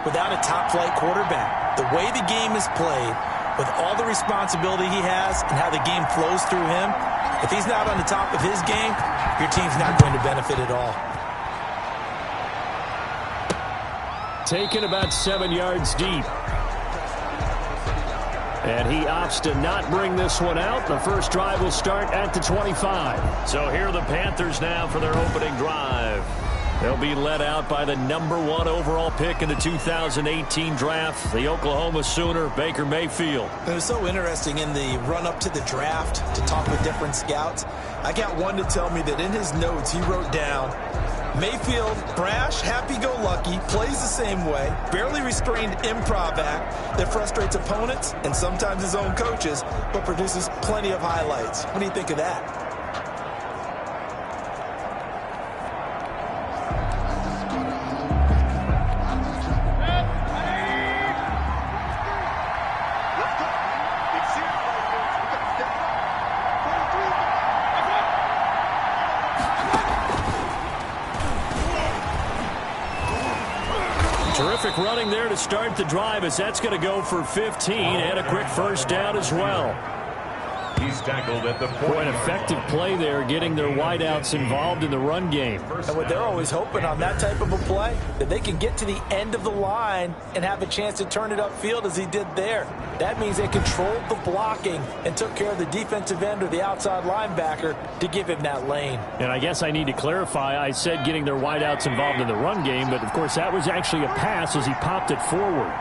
without a top-flight quarterback. The way the game is played, with all the responsibility he has and how the game flows through him, if he's not on the top of his game, your team's not going to benefit at all. Taken about 7 yards deep. And he opts to not bring this one out. The first drive will start at the 25. So here are the Panthers now for their opening drive. They'll be led out by the #1 overall pick in the 2018 draft, the Oklahoma Sooner, Baker Mayfield. It was so interesting in the run-up to the draft to talk with different scouts. I got one to tell me that in his notes he wrote down, Mayfield, brash, happy-go-lucky, plays the same way, barely restrained improv act that frustrates opponents and sometimes his own coaches, but produces plenty of highlights. What do you think of that? Terrific running there to start the drive, as that's going to go for 15 and a quick first down as well. He's tackled at the point. An effective play there, getting their wideouts involved in the run game. And what they're always hoping on that type of a play, that they can get to the end of the line and have a chance to turn it upfield as he did there. That means they controlled the blocking and took care of the defensive end or the outside linebacker to give him that lane. And I guess I need to clarify, I said getting their wideouts involved in the run game, but of course that was actually a pass as he popped it forward.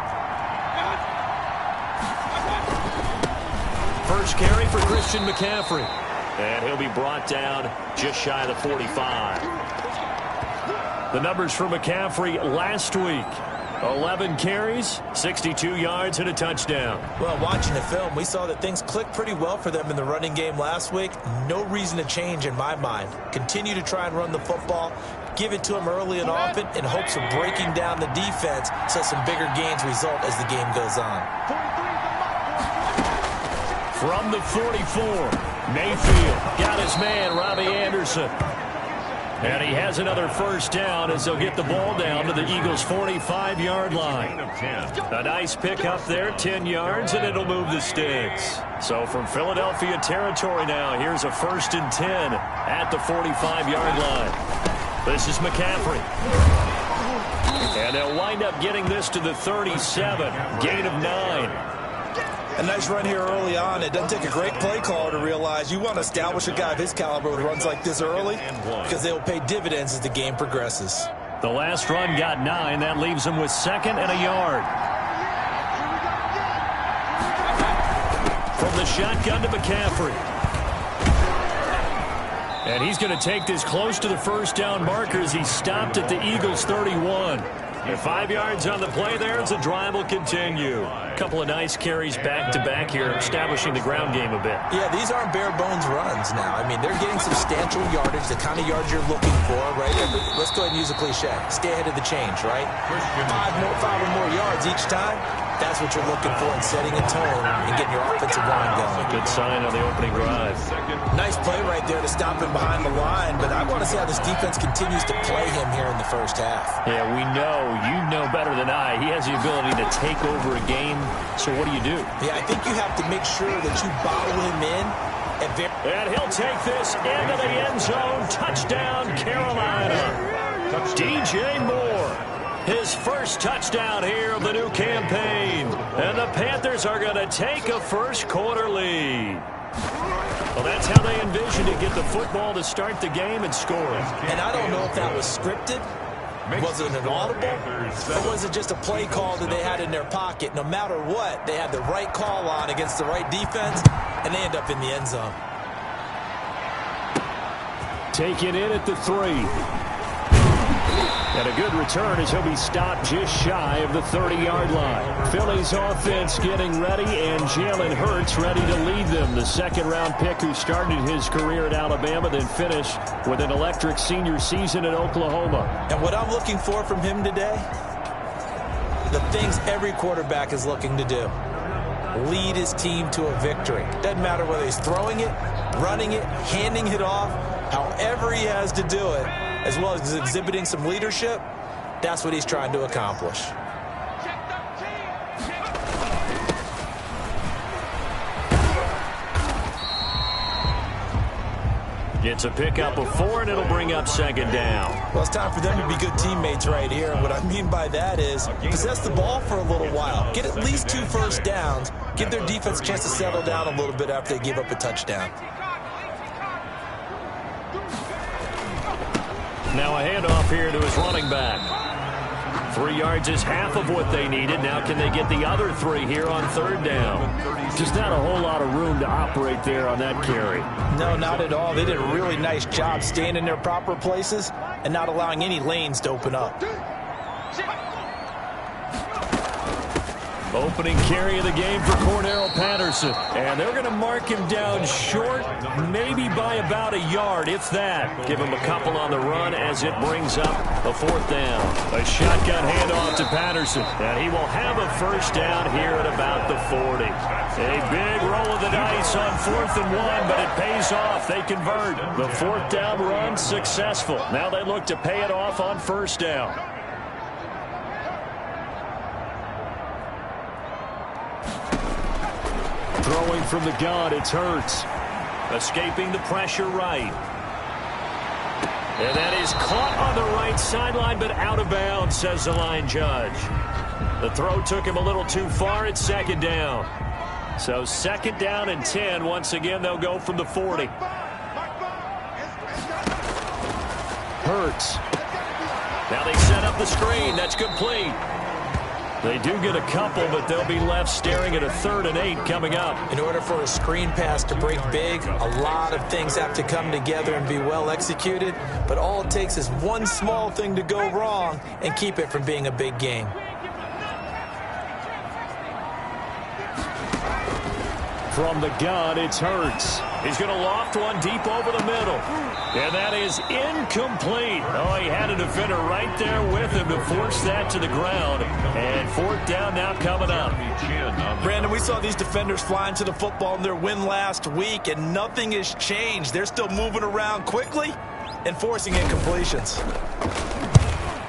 First carry for Christian McCaffrey. And he'll be brought down just shy of the 45. The numbers for McCaffrey last week. 11 carries, 62 yards, and a touchdown. Well, watching the film, we saw that things clicked pretty well for them in the running game last week. No reason to change in my mind. Continue to try and run the football, give it to him early and often in hopes of breaking down the defense so some bigger gains result as the game goes on. From the 44, Mayfield got his man, Robbie Anderson. And he has another first down as they'll get the ball down to the Eagles' 45-yard line. A nice pickup there, 10 yards, and it'll move the sticks. So from Philadelphia territory now, here's a 1st and 10 at the 45-yard line. This is McCaffrey. And they'll wind up getting this to the 37, gain of 9. A nice run here early on. It doesn't take a great play caller to realize you want to establish a guy of his caliber who runs like this early because they will pay dividends as the game progresses. The last run got 9. That leaves him with 2nd and a yard. From the shotgun to McCaffrey. And he's going to take this close to the first down marker as he stopped at the Eagles' 31. And 5 yards on the play there as the drive will continue. A couple of nice carries back-to-back here, establishing the ground game a bit. Yeah, these aren't bare-bones runs now. I mean, they're getting substantial yardage, the kind of yards you're looking for, right? Let's go ahead and use a cliche. Stay ahead of the change, right? 5 or more yards each time. That's what you're looking for in setting a tone and getting your offensive line going. Good sign on the opening drive. Nice play right there to stop him behind the line, but I want to see how this defense continues to play him here in the first half. Yeah, we know. You know better than I. He has the ability to take over a game, so what do you do? Yeah, I think you have to make sure that you bottle him in. And he'll take this into the end zone. Touchdown, Carolina. DJ Moore. His first touchdown here of the new campaign. And the Panthers are going to take a first-quarter lead. Well, that's how they envisioned to get the football to start the game and score. And I don't know if that was scripted. Was it an audible? Or was it just a play call that they had in their pocket? No matter what, they had the right call on against the right defense, and they end up in the end zone. Taken in at the 3. And a good return as he'll be stopped just shy of the 30-yard line. Philly's offense getting ready, and Jalen Hurts ready to lead them. The second-round pick who started his career at Alabama, then finished with an electric senior season at Oklahoma. And what I'm looking for from him today, the things every quarterback is looking to do. Lead his team to a victory. Doesn't matter whether he's throwing it, running it, handing it off, however he has to do it, as well as exhibiting some leadership, that's what he's trying to accomplish. It's a pickup of 4, and it'll bring up second down. Well, it's time for them to be good teammates right here. And what I mean by that is possess the ball for a little while. Get at least 2 first downs. Give their defense a chance to settle down a little bit after they give up a touchdown. Now a handoff here to his running back. 3 yards is half of what they needed. Now can they get the other 3 here on third down? Just not a whole lot of room to operate there on that carry. No, not at all. They did a really nice job staying in their proper places and not allowing any lanes to open up. Opening carry of the game for Cordarrelle Patterson. And they're going to mark him down short, maybe by about a yard, if that. Give him a couple on the run as it brings up a 4th down. A shotgun handoff to Patterson. And he will have a first down here at about the 40. A big roll of the dice on 4th and 1, but it pays off. They convert. The 4th down run successful. Now they look to pay it off on first down. Throwing from the gun, it's Hurts. Escaping the pressure right. And that is caught on the right sideline, but out of bounds, says the line judge. The throw took him a little too far. It's second down. So second down and 10. Once again, they'll go from the 40. Hurts. Now they set up the screen. That's complete. They do get a couple, but they'll be left staring at a 3rd and 8 coming up. In order for a screen pass to break big, a lot of things have to come together and be well executed. But all it takes is one small thing to go wrong and keep it from being a big game. From the gun, it's Hurts. He's going to loft one deep over the middle. And that is incomplete. Oh, he had a defender right there with him to force that to the ground. And 4th down now coming up. Brandon, we saw these defenders flying to the football in their win last week, and nothing has changed. They're still moving around quickly and forcing incompletions.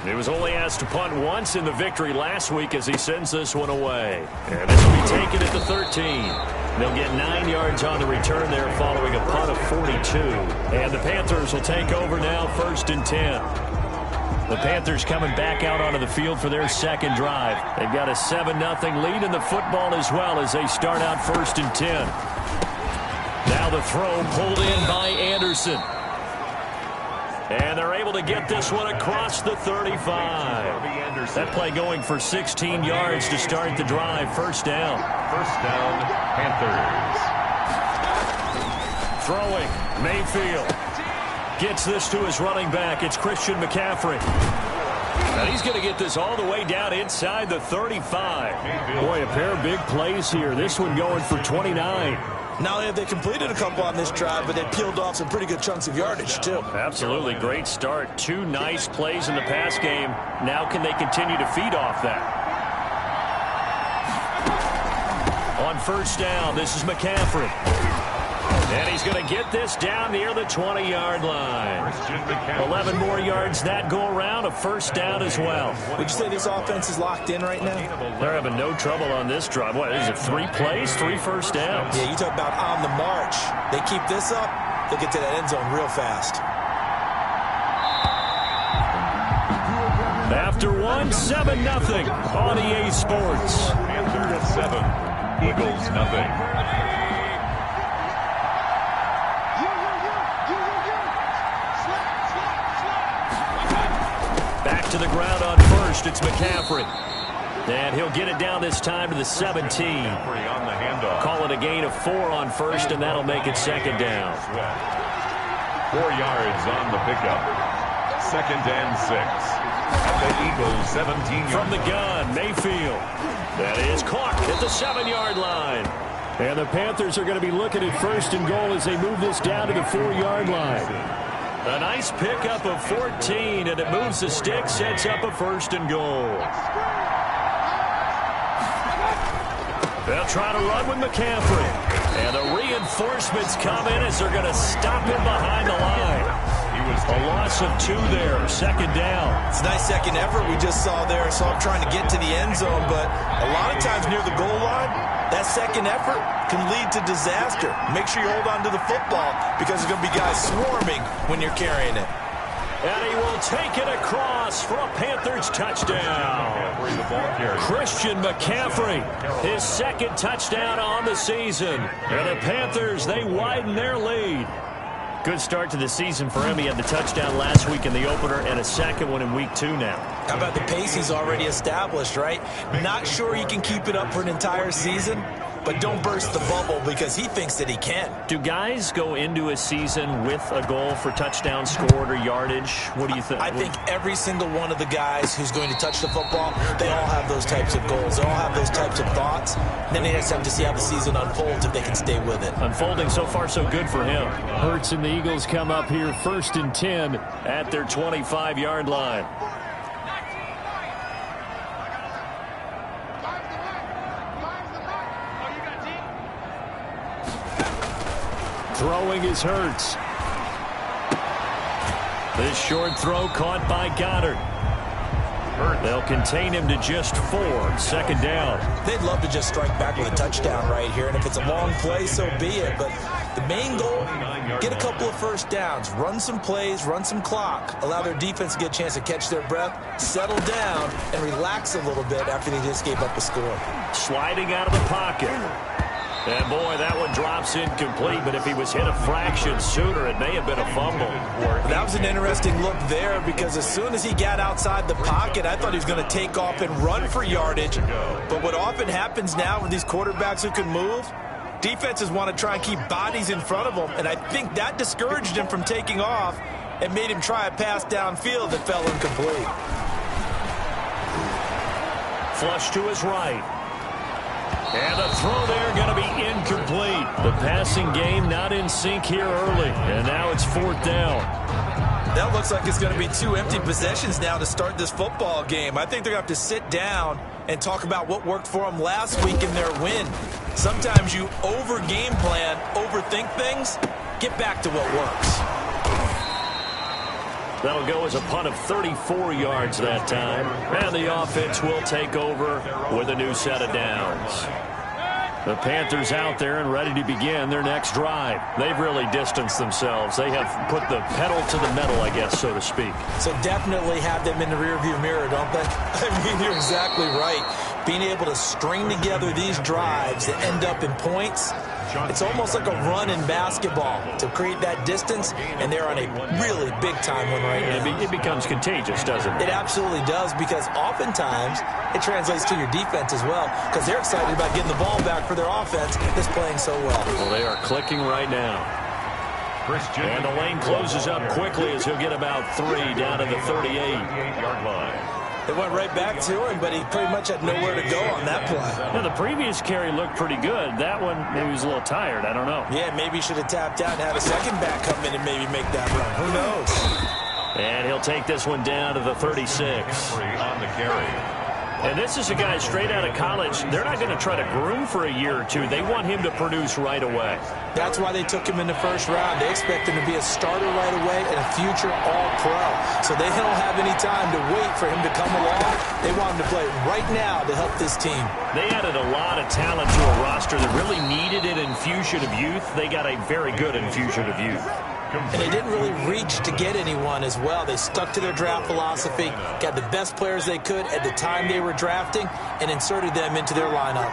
He was only asked to punt once in the victory last week as he sends this one away. And this will be taken at the 13. They'll get 9 yards on the return there following a punt of 42. And the Panthers will take over now, 1st and 10. The Panthers coming back out onto the field for their second drive. They've got a 7-0 lead in the football as well as they start out 1st and 10. Now the throw pulled in by Anderson. And they're able to get this one across the 35. That play going for 16 yards to start the drive. 1st down. 1st down, Panthers. Throwing, Mayfield. Gets this to his running back. It's Christian McCaffrey. And he's going to get this all the way down inside the 35. Boy, a pair of big plays here. This one going for 29. Not only have they completed a couple on this drive, but they peeled off some pretty good chunks of yardage, too. Absolutely. Great start. 2 nice plays in the pass game. Now can they continue to feed off that? On 1st down, this is McCaffrey. And he's going to get this down near the 20-yard line. 11 more yards that go around, a 1st down as well. Would you say this offense is locked in right now? They're having no trouble on this drive. What, is it 3 plays, 3 1st downs? Yeah, you talk about on the march. They keep this up, they'll get to that end zone real fast. After one, 7-0 on EA Sports. Panthers 7, Eagles nothing. Back to the ground on 1st. It's McCaffrey. And he'll get it down this time to the 17. On the handoff. Call it a gain of 4 on 1st, and that'll make it 2nd down. 4 yards on the pickup. 2nd and 6. At the Eagles 17 From the gun, Mayfield. That is caught at the 7-yard line. And the Panthers are going to be looking at 1st and goal as they move this down to the 4-yard line. A nice pickup of 14, and it moves the stick, sets up a 1st and goal. They'll try to run with McCaffrey. And the reinforcements come in as they're going to stop him behind the line. A loss of 2 there, second down. It's a nice second effort we just saw there. So I'm trying to get to the end zone, but a lot of times near the goal line, that second effort can lead to disaster. Make sure you hold on to the football because there's going to be guys swarming when you're carrying it. And he will take it across for a Panthers touchdown. Christian McCaffrey, his second touchdown on the season. And the Panthers, they widen their lead. Good start to the season for him. He had the touchdown last week in the opener and a second one in week 2 now. How about the pace he's already established, right? Not sure he can keep it up for an entire season, but don't burst the bubble because he thinks that he can. Do guys go into a season with a goal for touchdown scored or yardage? What do you think? I think every single one of the guys who's going to touch the football, they all have those types of goals. They all have those types of thoughts. And then they just have to see how the season unfolds if they can stay with it. Unfolding so far so good for him. Hurts and the Eagles come up here 1st and 10 at their 25-yard line. Throwing is Hurts. This short throw caught by Goddard. They'll contain him to just 4. Second down. They'd love to just strike back with a touchdown right here, and if it's a long play, so be it. But the main goal, get a couple of first downs, run some plays, run some clock, allow their defense to get a chance to catch their breath, settle down, and relax a little bit after they just gave up a score. Sliding out of the pocket. And, boy, that one drops incomplete, but if he was hit a fraction sooner, it may have been a fumble. That was an interesting look there because as soon as he got outside the pocket, I thought he was going to take off and run for yardage. But what often happens now with these quarterbacks who can move, defenses want to try and keep bodies in front of them, and I think that discouraged him from taking off and made him try a pass downfield that fell incomplete. Flush to his right. And the throw there going to be incomplete. The passing game not in sync here early. And now it's 4th down. That looks like it's going to be 2 empty possessions now to start this football game. I think they're going to have to sit down and talk about what worked for them last week in their win. Sometimes you over-game plan, overthink things. Get back to what works. That'll go as a punt of 34 yards that time. And the offense will take over with a new set of downs. The Panthers out there and ready to begin their next drive. They've really distanced themselves. They have put the pedal to the metal, I guess, so to speak. So definitely have them in the rearview mirror, don't they? I mean, you're exactly right. Being able to string together these drives that end up in points, it's almost like a run in basketball to create that distance, and they're on a really big-time one right now. It becomes contagious, doesn't it? It absolutely does, because oftentimes it translates to your defense as well, because they're excited about getting the ball back for their offense that's playing so well. Well, they are clicking right now. And the lane closes up quickly as he'll get about 3 down to the 38-yard line. They went right back to him, but he pretty much had nowhere to go on that play. Yeah, the previous carry looked pretty good. That one, maybe he was a little tired. I don't know. Yeah, maybe he should have tapped out and had a second back come in and maybe make that run. Who knows? And he'll take this one down to the 36. On the carry. And this is a guy straight out of college. They're not going to try to groom for a year or 2. They want him to produce right away. That's why they took him in the first round. They expect him to be a starter right away and a future all-pro. So they don't have any time to wait for him to come along. They want him to play right now to help this team. They added a lot of talent to a roster that really needed an infusion of youth. They got a very good infusion of youth. And they didn't really reach to get anyone as well. They stuck to their draft philosophy, got the best players they could at the time they were drafting, and inserted them into their lineup.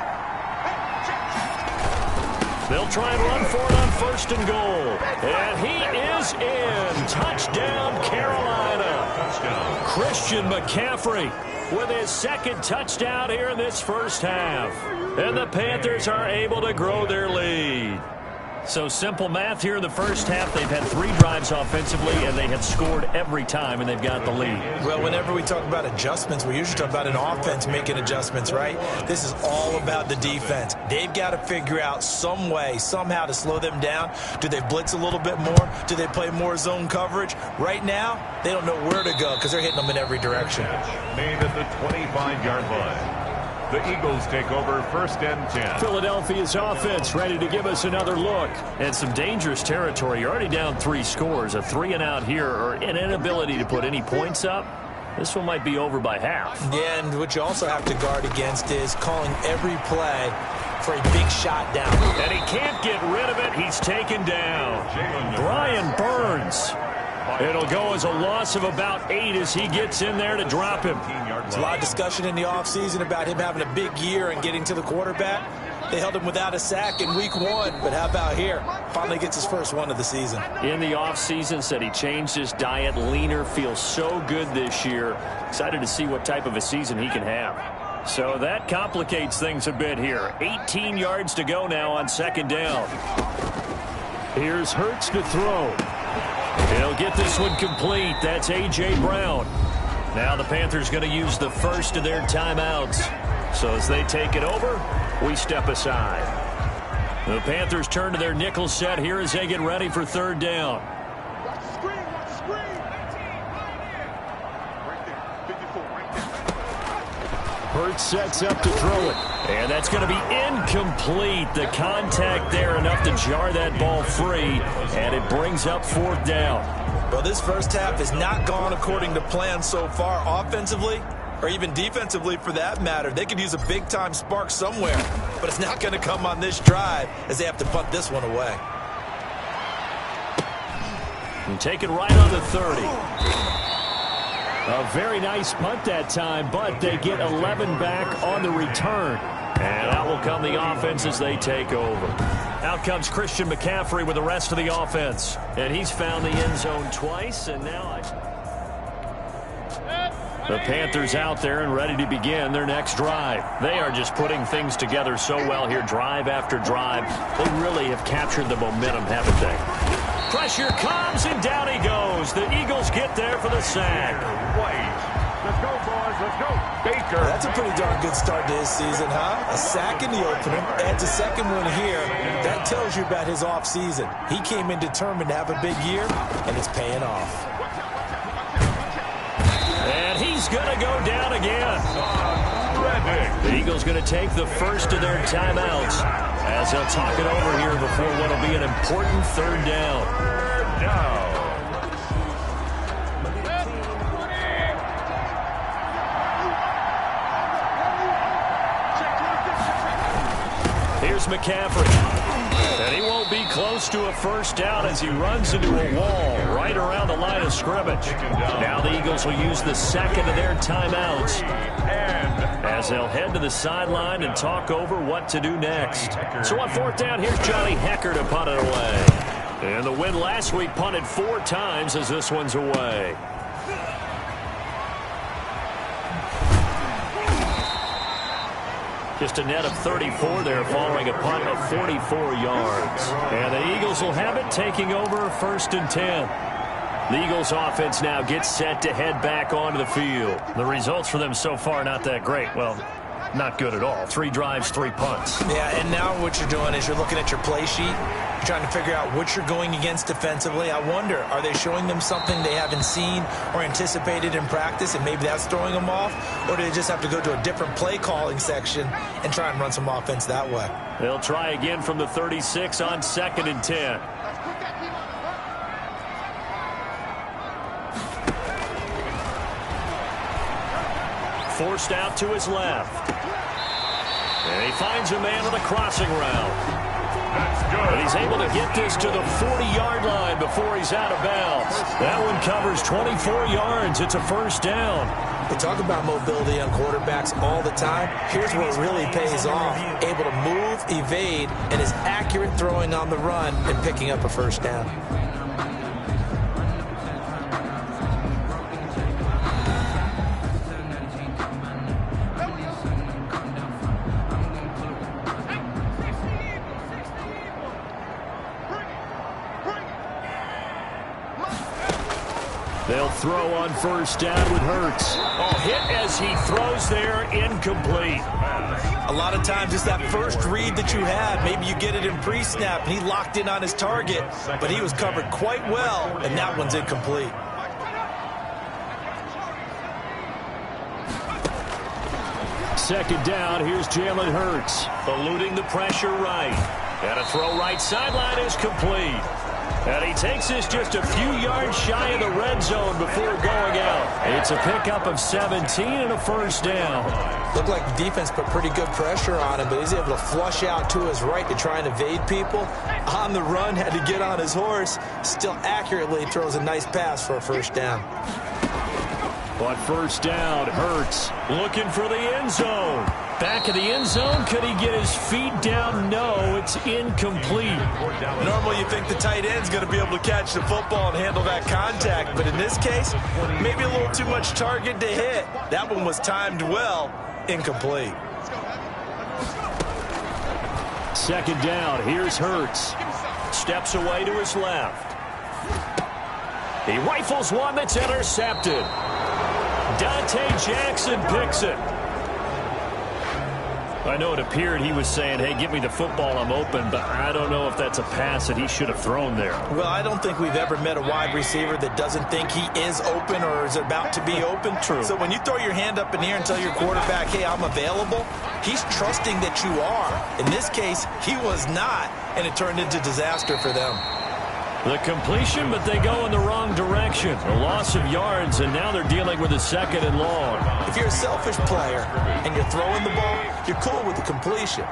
They'll try and run for it on 1st and goal. And he is in. Touchdown, Carolina. Touchdown. Christian McCaffrey with his second touchdown here in this first half. And the Panthers are able to grow their lead. So simple math here in the first half. They've had 3 drives offensively, and they have scored every time, and they've got the lead. Well, whenever we talk about adjustments, we usually talk about an offense making adjustments, right? This is all about the defense. They've got to figure out some way, somehow to slow them down. Do they blitz a little bit more? Do they play more zone coverage? Right now, they don't know where to go because they're hitting them in every direction. Made at the 25-yard line. The Eagles take over 1st and 10. Philadelphia's offense ready to give us another look. And some dangerous territory. You're already down 3 scores. A 3-and-out here, or an inability to put any points up. This one might be over by half. Yeah, and what you also have to guard against is calling every play for a big shot down. And he can't get rid of it. He's taken down. Brian Burns. It'll go as a loss of about 8 as he gets in there to drop him. There's a lot of discussion in the offseason about him having a big year and getting to the quarterback. They held him without a sack in week 1, but how about here? Finally gets his first one of the season. In the offseason, said he changed his diet, leaner, feels so good this year. Excited to see what type of a season he can have. So that complicates things a bit here. 18 yards to go now on 2nd down. Here's Hurts to throw. He'll get this one complete. That's A.J. Brown. Now the Panthers going to use the first of their timeouts. So as they take it over, we step aside. The Panthers turn to their nickel set here as they get ready for 3rd down. Hurts sets up to throw it. And that's going to be incomplete. The contact there enough to jar that ball free. And it brings up 4th down. Well, this first half has not gone according to plan so far offensively, or even defensively for that matter. They could use a big-time spark somewhere, but it's not going to come on this drive as they have to punt this one away. And take it right on the 30. A very nice punt that time, but they get 11 back on the return. And out will come the offense as they take over. Out comes Christian McCaffrey with the rest of the offense. And he's found the end zone twice, and now the Panthers out there and ready to begin their next drive. They are just putting things together so well here, drive after drive. They really have captured the momentum, haven't they? Pressure comes, and down he goes. The Eagles get there for the sack. Let's go, boys. Let's go. Baker. That's a pretty darn good start to his season, huh? A sack in the opener, adds a second one here. That tells you about his offseason. He came in determined to have a big year, and it's paying off. And he's going to go down again. The Eagles going to take the first of their timeouts as they'll talk it over here before what will be an important 3rd down. 3rd down. Here's McCaffrey. And he won't be close to a first down as he runs into a wall right around the line of scrimmage. Now the Eagles will use the second of their timeouts as they'll head to the sideline and talk over what to do next. So on 4th down, here's Johnny Hecker to punt it away. And the win last week punted 4 times as this one's away. Just a net of 34 there following a punt of 44 yards. And the Eagles will have it, taking over 1st and 10. The Eagles offense now gets set to head back onto the field. The results for them so far not that great. Well, not good at all. 3 drives, 3 punts. Yeah, and now what you're doing is you're looking at your play sheet. You're trying to figure out what you're going against defensively. I wonder, are they showing them something they haven't seen or anticipated in practice, and maybe that's throwing them off? Or do they just have to go to a different play calling section and try and run some offense that way? They'll try again from the 36 on 2nd and 10. Forced out to his left. And he finds a man on the crossing route. That's good. And he's able to get this to the 40-yard line before he's out of bounds. That one covers 24 yards. It's a first down. They talk about mobility on quarterbacks all the time. Here's where it really pays off. Able to move, evade, and is accurate throwing on the run and picking up a first down. They'll throw on first down with Hurts. Oh, hit as he throws there, incomplete. A lot of times it's that first read that you had. Maybe you get it in pre-snap, and he locked in on his target, but he was covered quite well, and that one's incomplete. second down. Here's Jalen Hurts. Eluding the pressure right. And a throw right sideline is complete. And he takes this just a few yards shy of the red zone before going out. It's a pickup of 17 and a first down. Looked like the defense put pretty good pressure on him, but he's able to flush out to his right to try and evade people. On the run, had to get on his horse. Still accurately throws a nice pass for a first down. On first down, Hurts looking for the end zone. Back of the end zone. Could he get his feet down? No, it's incomplete. Normally you think the tight end's going to be able to catch the football and handle that contact, but in this case, maybe a little too much target to hit. That one was timed well. Incomplete. Second down, here's Hurts. Steps away to his left. He rifles one that's intercepted. Dante Jackson picks it. I know it appeared he was saying, hey, give me the football, I'm open, but I don't know if that's a pass that he should have thrown there. Well, I don't think we've ever met a wide receiver that doesn't think he is open or is about to be open. True. So when you throw your hand up in the air and tell your quarterback, hey, I'm available, he's trusting that you are. In this case, he was not, and it turned into disaster for them. The completion, but they go in the wrong direction. A loss of yards, and now they're dealing with a second and long. If you're a selfish player and you're throwing the ball, you're cool with the completion.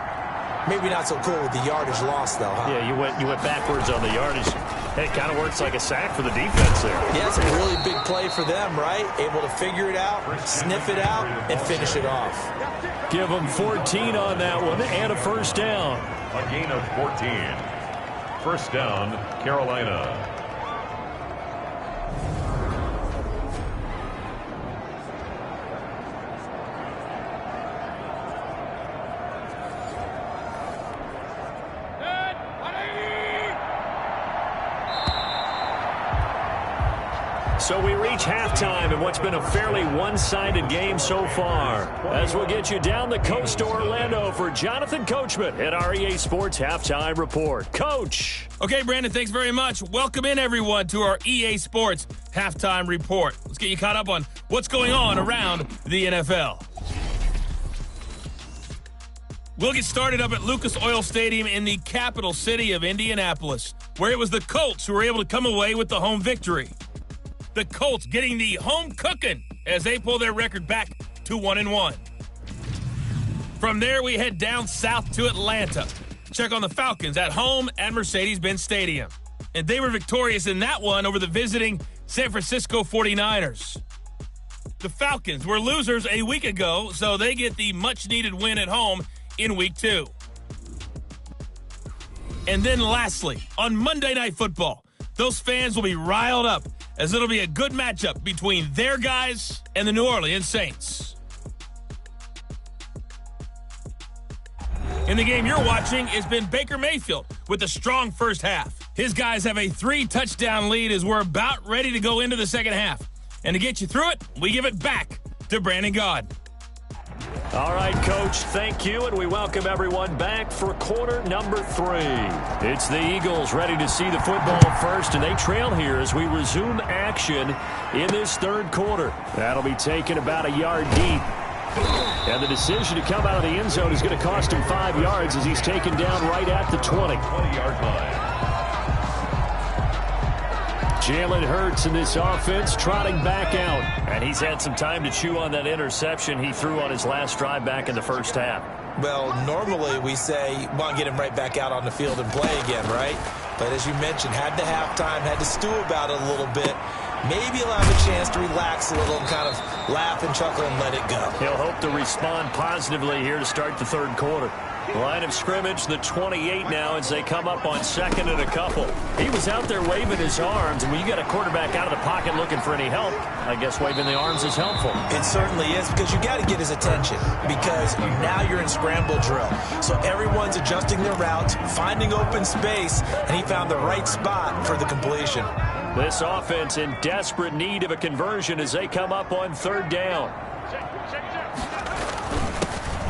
Maybe not so cool with the yardage loss, though, huh? Yeah, you went backwards on the yardage. Hey, it kind of works like a sack for the defense there. Yeah, it's a really big play for them, right? Able to figure it out, sniff it out, and finish it off. Give them 14 on that one and a first down. A gain of 14. First down, Carolina. So we reach halftime in what's been a fairly one-sided game so far. As we'll get you down the coast to Orlando for Jonathan Coachman at our EA Sports Halftime Report. Coach. Okay, Brandon, thanks very much. Welcome in, everyone, to our EA Sports Halftime Report. Let's get you caught up on what's going on around the NFL. We'll get started up at Lucas Oil Stadium in the capital city of Indianapolis, where it was the Colts who were able to come away with the home victory. The Colts getting the home cooking as they pull their record back to 1-1. From there, we head down south to Atlanta. Check on the Falcons at home at Mercedes-Benz Stadium. And they were victorious in that one over the visiting San Francisco 49ers. The Falcons were losers a week ago, so they get the much-needed win at home in Week 2. And then lastly, on Monday Night Football, those fans will be riled up as it'll be a good matchup between their guys and the New Orleans Saints. In the game you're watching has been Baker Mayfield with a strong first half. His guys have a 3-touchdown lead as we're about ready to go into the second half. And to get you through it, we give it back to Brandon Gaud. All right, Coach, thank you, and we welcome everyone back for quarter number 3. It's the Eagles ready to see the football first, and they trail here as we resume action in this third quarter. That'll be taken about a yard deep. And the decision to come out of the end zone is going to cost him 5 yards as he's taken down right at the 20-yard line. Jalen Hurts in this offense trotting back out. And he's had some time to chew on that interception he threw on his last drive back in the first half. Well, normally we say, want to get him right back out on the field and play again, right? But as you mentioned, had the halftime, had to stew about it a little bit. Maybe he'll have a chance to relax a little and kind of laugh and chuckle and let it go. He'll hope to respond positively here to start the third quarter. Line of scrimmage, the 28 now as they come up on second and a couple. He was out there waving his arms, and when you got a quarterback out of the pocket looking for any help, I guess waving the arms is helpful. It certainly is, because you got to get his attention, because now you're in scramble drill. So everyone's adjusting their routes, finding open space, and he found the right spot for the completion. This offense in desperate need of a conversion as they come up on third down.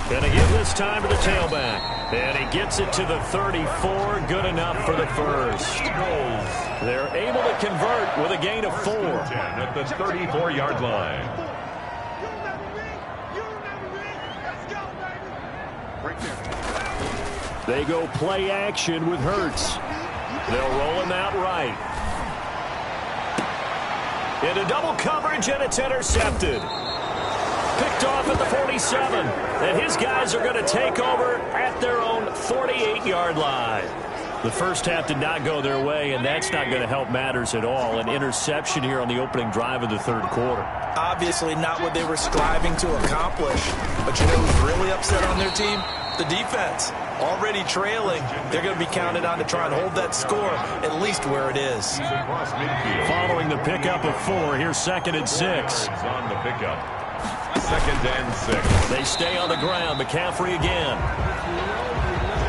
Going to give this time to the tailback. And he gets it to the 34. Good enough for the first. They're able to convert with a gain of 4. At the 34-yard line. They go play action with Hurts. They'll roll him out right. Into double coverage, and it's intercepted. Picked off at the 47. And his guys are going to take over at their own 48-yard line. The first half did not go their way, and that's not going to help matters at all. An interception here on the opening drive of the third quarter. Obviously not what they were striving to accomplish. But you know who's really upset on their team? The defense. Already trailing. They're going to be counted on to try and hold that score at least where it is. Following the pickup of 4, here's 2nd and 6. On the pickup. 2nd and 6. They stay on the ground. McCaffrey again.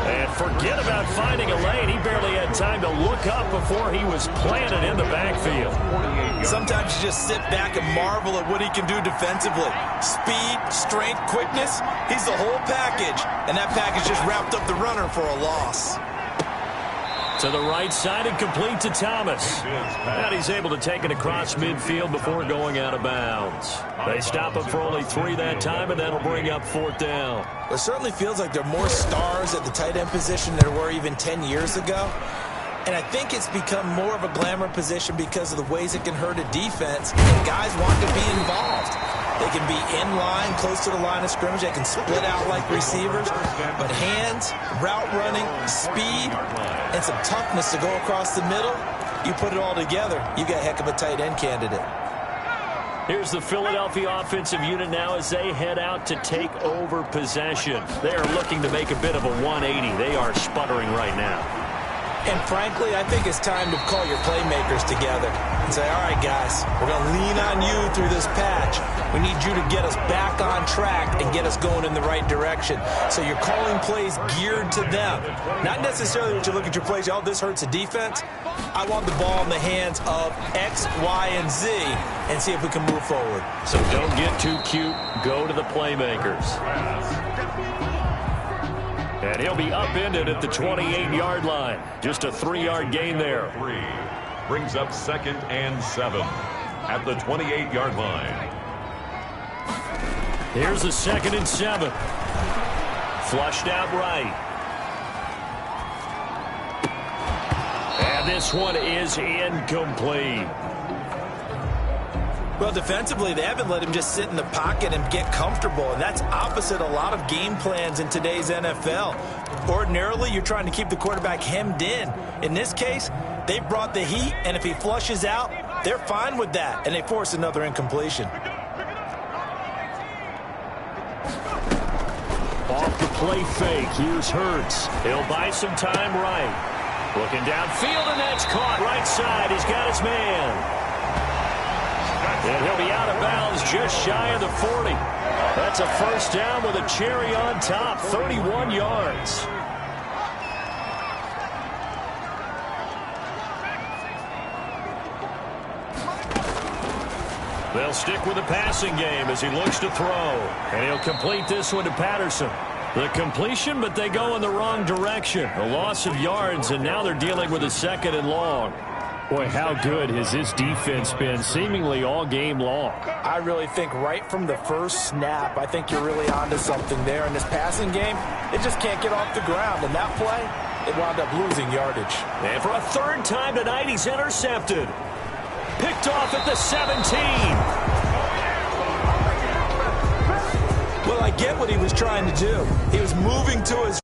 And forget about finding a lane. He barely had time to look up before he was planted in the backfield. Sometimes you just sit back and marvel at what he can do defensively. Speed, strength, quickness. He's the whole package. And that package just wrapped up the runner for a loss. To the right side and complete to Thomas. And he's able to take it across midfield before going out of bounds. They stop him for only 3 that time, and that'll bring up 4th down. It certainly feels like there are more stars at the tight end position than there were even 10 years ago. And I think it's become more of a glamour position because of the ways it can hurt a defense. And guys want to be involved. They can be in line, close to the line of scrimmage. They can split out like receivers. But hands, route running, speed, and some toughness to go across the middle, you put it all together, you got a heck of a tight end candidate. Here's the Philadelphia offensive unit now as they head out to take over possession. They are looking to make a bit of a 180. They are sputtering right now. And frankly, I think it's time to call your playmakers together and say, all right, guys, we're going to lean on you through this patch. We need you to get us back on track and get us going in the right direction. So you're calling plays geared to them. Not necessarily that you look at your plays, oh, this hurts the defense. I want the ball in the hands of X, Y, and Z and see if we can move forward. So don't get too cute. Go to the playmakers. And he'll be upended at the 28-yard line. Just a 3-yard gain there. 3 brings up 2nd and 7 at the 28-yard line. Here's the 2nd and 7. Flushed out right. And this one is incomplete. Well, defensively, they haven't let him just sit in the pocket and get comfortable, and that's opposite a lot of game plans in today's NFL. Ordinarily, you're trying to keep the quarterback hemmed in. In this case, they brought the heat, and if he flushes out, they're fine with that, and they force another incompletion. Off the play fake, here's Hurts. He'll buy some time right. Looking downfield, and that's caught right side. He's got his man. And he'll be out of bounds just shy of the 40. That's a first down with a cherry on top, 31 yards. They'll stick with the passing game as he looks to throw. And he'll complete this one to Patterson. The completion, but they go in the wrong direction. A loss of yards, and now they're dealing with a 2nd and long. Boy, how good has this defense been seemingly all game long? I really think right from the first snap, I think you're really onto something there. In this passing game, it just can't get off the ground. And that play, it wound up losing yardage. And for a 3rd time tonight, he's intercepted. Picked off at the 17. Well, I get what he was trying to do. He was moving to his